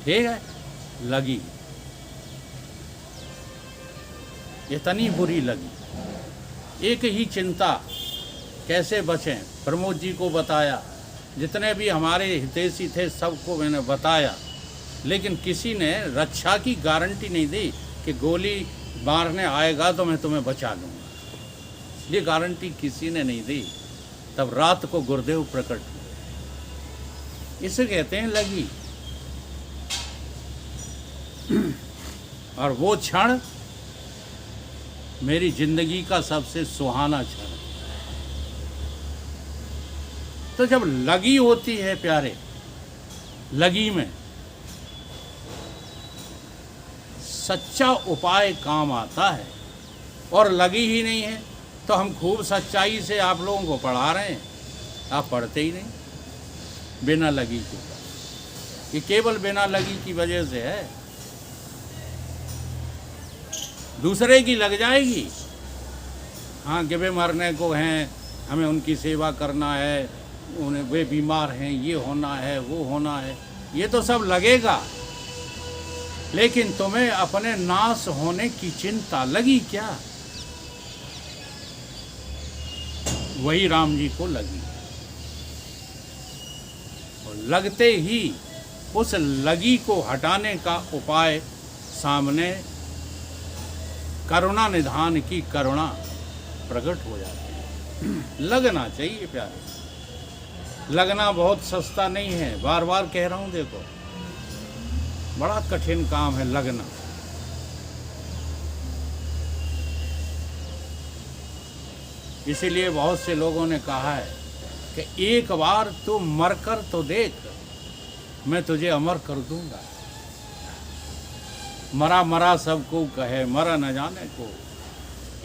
ठीक है, लगी, इतनी बुरी लगी। एक ही चिंता, कैसे बचें। प्रमोद जी को बताया, जितने भी हमारे हितैषी थे सबको मैंने बताया, लेकिन किसी ने रक्षा की गारंटी नहीं दी कि गोली मारने आएगा तो मैं तुम्हें बचा लूँगा। ये गारंटी किसी ने नहीं दी। तब रात को गुरुदेव प्रकट हुए। इसे कहते हैं लगी। और वो क्षण मेरी जिंदगी का सबसे सुहाना क्षण। तो जब लगी होती है प्यारे, लगी में सच्चा उपाय काम आता है। और लगी ही नहीं है तो हम खूब सच्चाई से आप लोगों को पढ़ा रहे हैं, आप पढ़ते ही नहीं। बिना लगी के, ये केवल बिना लगी की वजह से है। दूसरे की लग जाएगी, हाँ कि वे मरने को हैं, हमें उनकी सेवा करना है, उन्हें वे बीमार हैं, ये होना है, वो होना है, ये तो सब लगेगा। लेकिन तुम्हें अपने नाश होने की चिंता लगी क्या? वही राम जी को लगी। और लगते ही उस लगी को हटाने का उपाय सामने करुणा निधान की करुणा प्रकट हो जाती है। लगना चाहिए प्यारे। लगना बहुत सस्ता नहीं है, बार बार कह रहा हूं। देखो, बड़ा कठिन काम है लगना। इसीलिए बहुत से लोगों ने कहा है कि एक बार तू मर कर तो देख, मैं तुझे अमर कर दूंगा। मरा मरा सबको कहे, मरा न जाने को।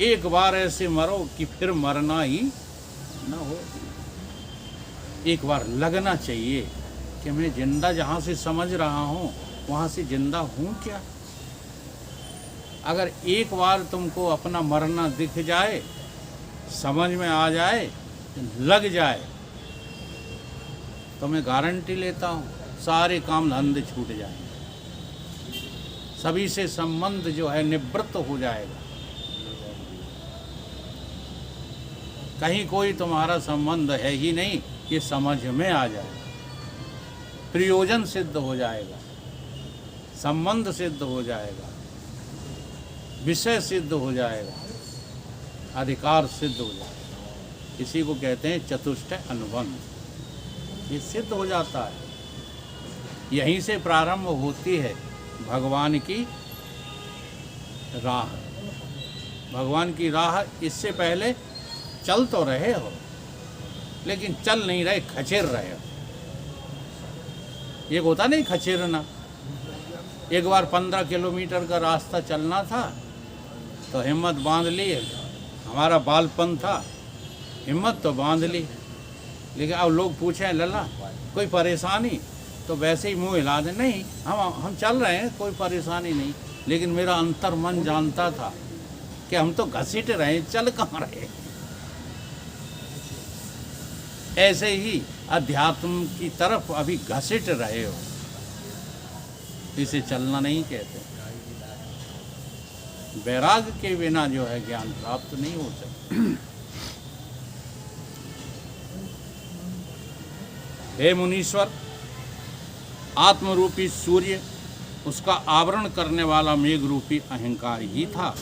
एक बार ऐसे मरो कि फिर मरना ही न हो। एक बार लगना चाहिए कि मैं जिंदा जहाँ से समझ रहा हूँ वहाँ से जिंदा हूँ क्या। अगर एक बार तुमको अपना मरना दिख जाए, समझ में आ जाए, लग जाए, तो मैं गारंटी लेता हूँ सारे काम धंधे छूट जाएंगे, सभी से संबंध जो है निवृत्त हो जाएगा। कहीं कोई तुम्हारा संबंध है ही नहीं, ये समझ में आ जाएगा। प्रयोजन सिद्ध हो जाएगा, संबंध सिद्ध हो जाएगा, विषय सिद्ध हो जाएगा, अधिकार सिद्ध हो जाएगा। इसी को कहते हैं चतुष्टय अनुबंध। ये सिद्ध हो जाता है। यहीं से प्रारंभ होती है भगवान की राह। भगवान की राह इससे पहले चल तो रहे हो, लेकिन चल नहीं रहे, खचेर रहे हो। एक होता नहीं खचेरना। एक बार 15 किलोमीटर का रास्ता चलना था तो हिम्मत बांध ली। हमारा बालपन था, हिम्मत तो बांध ली। लेकिन अब लोग पूछें लला कोई परेशानी, तो वैसे ही मुंह हिला दे, नहीं हम चल रहे हैं, कोई परेशानी नहीं। लेकिन मेरा अंतर मन जानता था कि हम तो घसीट रहे हैं, चल कहाँ रहे। ऐसे ही अध्यात्म की तरफ अभी घसीट रहे हो, इसे चलना नहीं कहते। वैराग्य के बिना जो है ज्ञान प्राप्त नहीं हो सकता। हे मुनीश्वर, आत्मरूपी सूर्य, उसका आवरण करने वाला मेघ रूपी अहंकार ही था।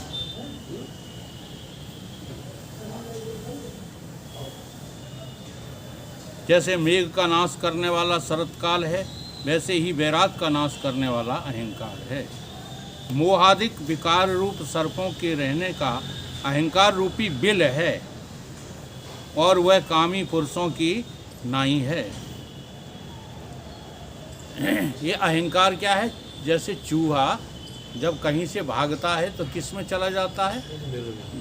जैसे मेघ का नाश करने वाला शरतकाल है, वैसे ही वैराग का नाश करने वाला अहंकार है। मोहादिक विकार रूप सर्पों के रहने का अहंकार रूपी बिल है, और वह कामी पुरुषों की नाई है। ये अहंकार क्या है? जैसे चूहा जब कहीं से भागता है तो किस में चला जाता है?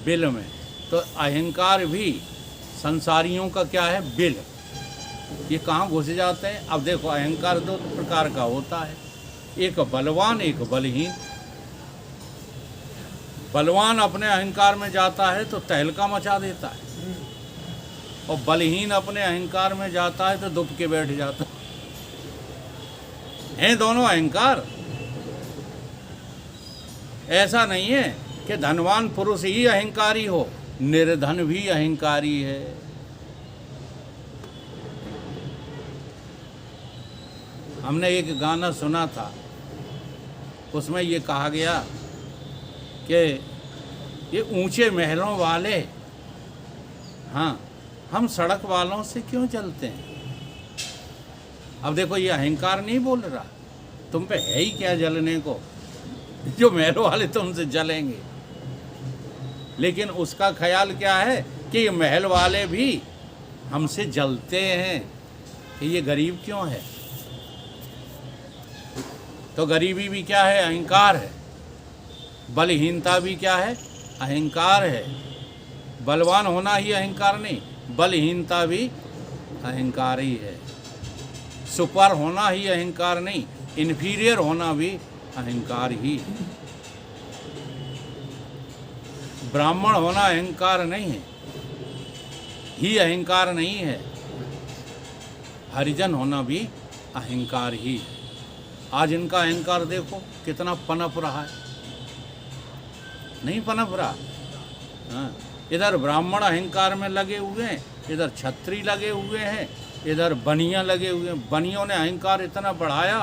बिल में। तो अहंकार भी संसारियों का क्या है? बिल। ये कहाँ घुस जाते हैं? अब देखो, अहंकार दो प्रकार का होता है, एक बलवान, एक बलहीन। बलवान अपने अहंकार में जाता है तो तहलका मचा देता है, और बलहीन अपने अहंकार में जाता है तो दुब के बैठ जाता है। हैं दोनों अहंकार। ऐसा नहीं है कि धनवान पुरुष ही अहंकारी हो, निर्धन भी अहंकारी है। हमने एक गाना सुना था, उसमें ये कहा गया कि ये ऊंचे महलों वाले, हाँ, हम सड़क वालों से क्यों चलते हैं। अब देखो, ये अहंकार नहीं बोल रहा, तुम पे है ही क्या जलने को, जो महल वाले तुमसे जलेंगे। लेकिन उसका ख्याल क्या है कि ये महल वाले भी हमसे जलते हैं कि ये गरीब क्यों है। तो गरीबी भी क्या है, अहंकार है। बलहीनता भी क्या है, अहंकार है। बलवान होना ही अहंकार नहीं, बलहीनता भी अहंकार ही है। सुपर होना ही अहंकार नहीं, इन्फीरियर होना भी अहंकार ही है। ब्राह्मण होना अहंकार नहीं है, ही अहंकार नहीं है। हरिजन होना भी अहंकार ही है। आज इनका अहंकार देखो कितना पनप रहा है, नहीं पनप रहा। हाँ, इधर ब्राह्मण अहंकार में लगे हुए हैं, इधर छत्री लगे हुए हैं, इधर बनिया लगे हुए हैं। बनियों ने अहंकार इतना बढ़ाया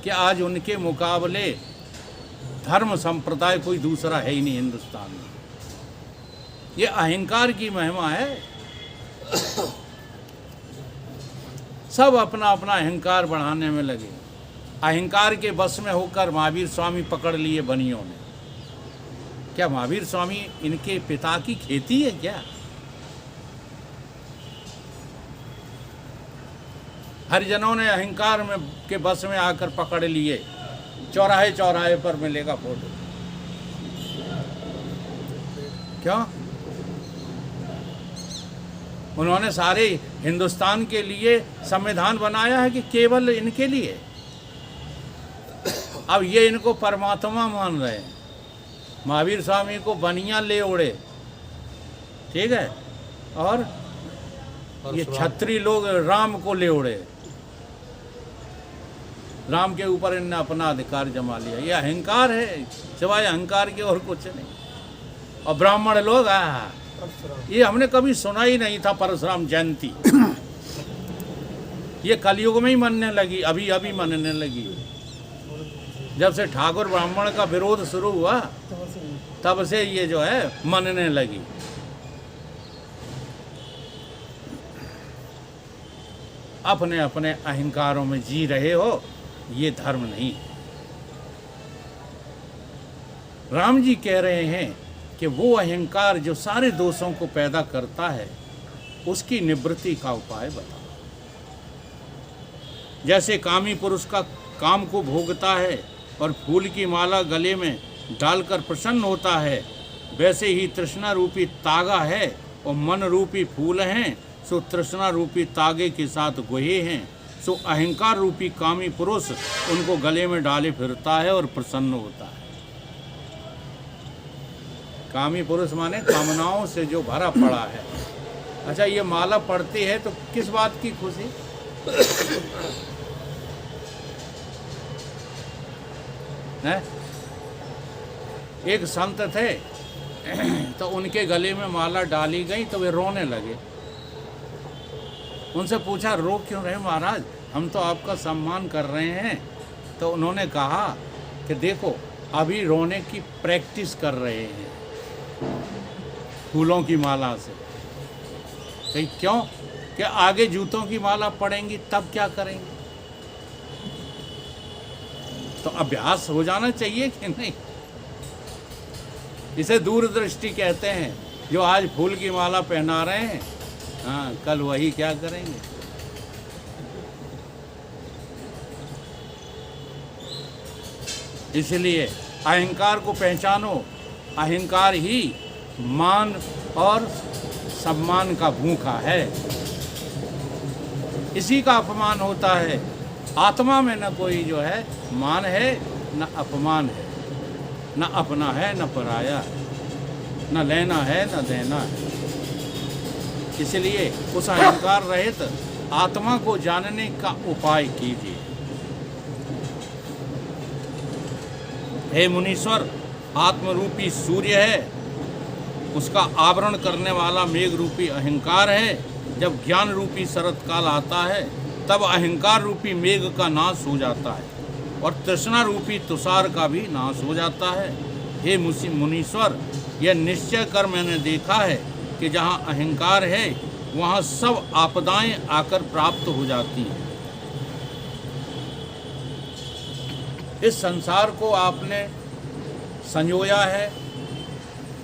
कि आज उनके मुकाबले धर्म संप्रदाय कोई दूसरा है ही नहीं हिंदुस्तान में। ये अहंकार की महिमा है। सब अपना अपना अहंकार बढ़ाने में लगे। अहंकार के बस में होकर महावीर स्वामी पकड़ लिए बनियों ने। क्या महावीर स्वामी इनके पिता की खेती है क्या? हरिजनों ने अहंकार में के बस में आकर पकड़ लिए। चौराहे चौराहे पर मिलेगा फोटो। क्यों? उन्होंने सारे हिंदुस्तान के लिए संविधान बनाया है कि केवल इनके लिए? अब ये इनको परमात्मा मान रहे हैं। महावीर स्वामी को बनिया ले उड़े, ठीक है, और ये छत्री लोग राम को ले उड़े। राम के ऊपर इनने अपना अधिकार जमा लिया। ये अहंकार है, सिवाय अहंकार के और कुछ नहीं। और ब्राह्मण लोग, ये हमने कभी सुना ही नहीं था परशुराम जयंती। ये कलयुग में ही मनने लगी, अभी अभी मनने लगी। जब से ठाकुर ब्राह्मण का विरोध शुरू हुआ तब से ये जो है मनने लगी। अपने अपने अहंकारों में जी रहे हो, ये धर्म नहीं। राम जी कह रहे हैं कि वो अहंकार जो सारे दोषों को पैदा करता है, उसकी निवृत्ति का उपाय बताओ। जैसे कामी पुरुष का काम को भोगता है और फूल की माला गले में डालकर प्रसन्न होता है, वैसे ही तृष्णा रूपी तागा है और मन रूपी फूल हैं। सो तृष्णा रूपी तागे के साथ गोहे हैं। सो अहंकार रूपी कामी पुरुष उनको गले में डाले फिरता है और प्रसन्न होता है। कामी पुरुष माने कामनाओं से जो भरा पड़ा है। अच्छा, ये माला पड़ती है तो किस बात की खुशी? है? एक संत थे तो उनके गले में माला डाली गई तो वे रोने लगे। उनसे पूछा, रो क्यों रहे महाराज, हम तो आपका सम्मान कर रहे हैं। तो उन्होंने कहा कि देखो, अभी रोने की प्रैक्टिस कर रहे हैं फूलों की माला से। तो क्यों? कि आगे जूतों की माला पड़ेंगी तब क्या करेंगे? तो अभ्यास हो जाना चाहिए कि नहीं? इसे दूरदृष्टि कहते हैं। जो आज फूल की माला पहना रहे हैं, हाँ, कल वही क्या करेंगे? इसलिए अहंकार को पहचानो। अहंकार ही मान और सम्मान का भूखा है। इसी का अपमान होता है। आत्मा में न कोई जो है मान है, न अपमान है, न अपना है, न पराया है, न लेना है, न देना है। इसलिए उस अहंकार रहित आत्मा को जानने का उपाय कीजिए। हे मुनीश्वर, आत्मरूपी सूर्य है, उसका आवरण करने वाला मेघ रूपी अहंकार है। जब ज्ञान रूपी शरत काल आता है तब अहंकार रूपी मेघ का नाश हो जाता है और तृष्णा रूपी तुषार का भी नाश हो जाता है। हे मुनीश्वर, यह निश्चय कर मैंने देखा है कि जहाँ अहंकार है वहाँ सब आपदाएं आकर प्राप्त हो जाती हैं। इस संसार को आपने संजोया है,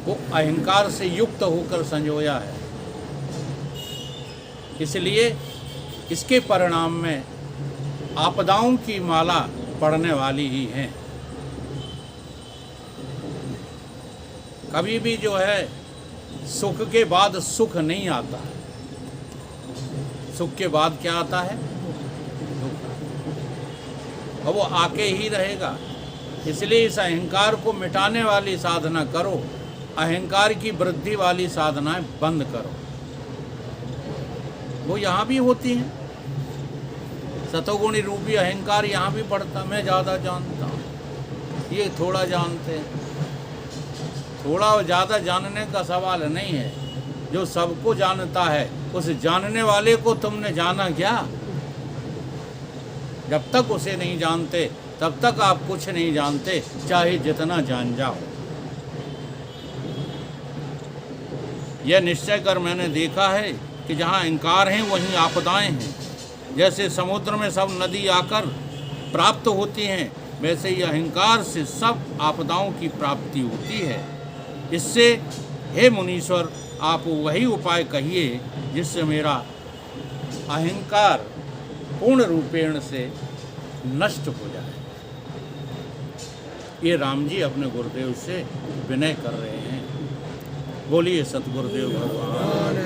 वो अहंकार से युक्त होकर संजोया है, इसलिए इसके परिणाम में आपदाओं की माला पड़ने वाली ही है। कभी भी जो है सुख के बाद सुख नहीं आता है, सुख के बाद क्या आता है? दुख। और वो आके ही रहेगा। इसलिए इस अहंकार को मिटाने वाली साधना करो, अहंकार की वृद्धि वाली साधनाएं बंद करो। वो यहाँ भी होती हैं, सतोगुणी रूपी अहंकार यहाँ भी बढ़ता। मैं ज़्यादा जानता हूँ, ये थोड़ा जानते हैं। थोड़ा और ज़्यादा जानने का सवाल नहीं है, जो सबको जानता है उस जानने वाले को तुमने जाना क्या? जब तक उसे नहीं जानते तब तक आप कुछ नहीं जानते, चाहे जितना जान जाओ। यह निश्चय कर मैंने देखा है कि जहाँ अहंकार हैं वहीं आपदाएं हैं। जैसे समुद्र में सब नदी आकर प्राप्त होती हैं, वैसे ही अहंकार से सब आपदाओं की प्राप्ति होती है। इससे हे मुनीश्वर, आप वही उपाय कहिए जिससे मेरा अहंकार पूर्ण रूपेण से नष्ट हो जाए। ये राम जी अपने गुरुदेव से विनय कर रहे हैं। बोलिए सतगुरुदेव भगवान।